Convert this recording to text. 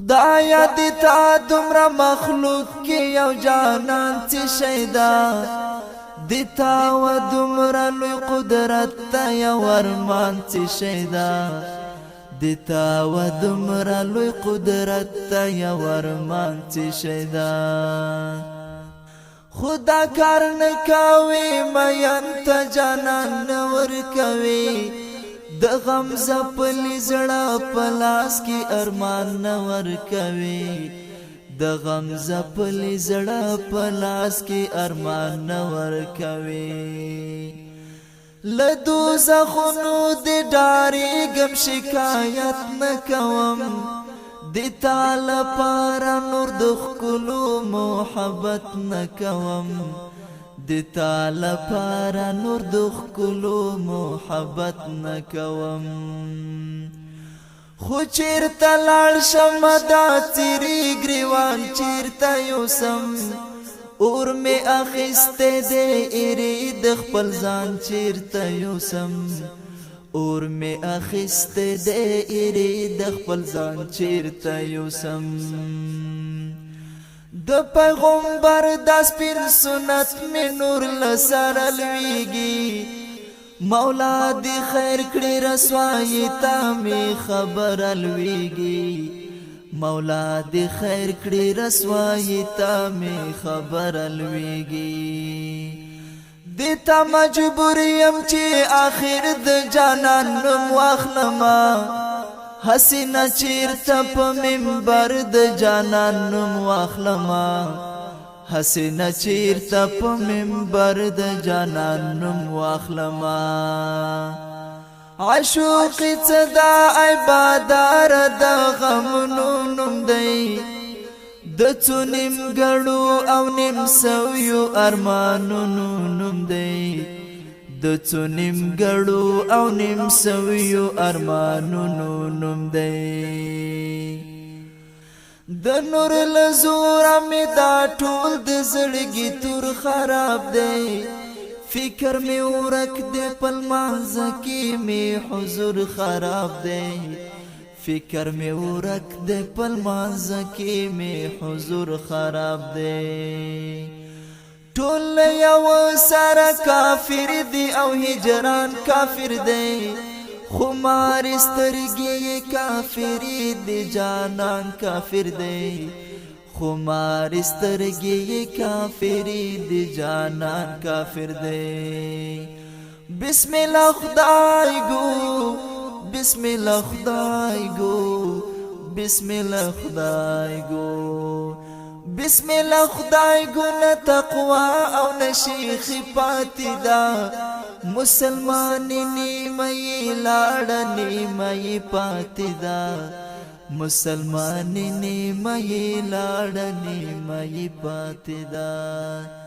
خدایا دیتا دمرا مخلوق کی یو جانان تی شیدا دیتا و دمرا لوی قدرت تا یو ارمان تی شیدا دیتا و دمرا لوی قدرت تا یو ارمان تی شیدا خدا کار نکاوی مین تا جانان نور کوي د غم زپلی زړه پلاس کی ارمان نور کوي د غم زپلی زړه پلاس کی ارمان نور کوي لدو زخونو د ډاری غم شکایت نکوم د تعال پر نور د خلو محبت نکوم د تعال پر نور د خلو محبت نکوم خو چیرته لاړ شم دا تیری گریوان چیرته یوسم اور می اخسته دې ایری د خپل ځان چیرته یوسم اور می اخسته دې ایری د خپل ځان چیرته یوسم د پیغمبر د سپین سنت می نور لسر لویږي مولا دی خیر کړي رسوایی تا می خبر لویږي مولا دی خیر کړي رسوایی تا می خبر لویږي دیتا مجبور یم چې آخر د جانان نوم واخلما حسینه چیرته په منبر د جانان نوم واخلما حسینه چیرته په منبر د جانان نوم واخلما عشوق صدا عبادار د غمونو نوم دی د څونیم ګړو او نیم سویو ارمانونو نوم دی د څونیم ګړو او نیم سویو ارمانونو نوم دی د نور لزور می دا ټول د زړګي تور خراب دی فکر می ورک دی پل مانځ کی می حضور خراب دی فکر می ورک دی پل مانځ کی می حضور خراب دی ټول یو سره کافر دی او هجران کافر دی خمار سترګي کافری دی جانان کافر دی خمار سترګي کافری دی جانان کافر دی بسم الله خدای گو بسم الله خدای گو بسم الله خدای گو بسم الله خدای گو نه تقوا او نشیخ پاتی دا مسلمانی نیمه لاړنی مې پاتې دا مسلمانی نیمه لاړنی مې پاتې دا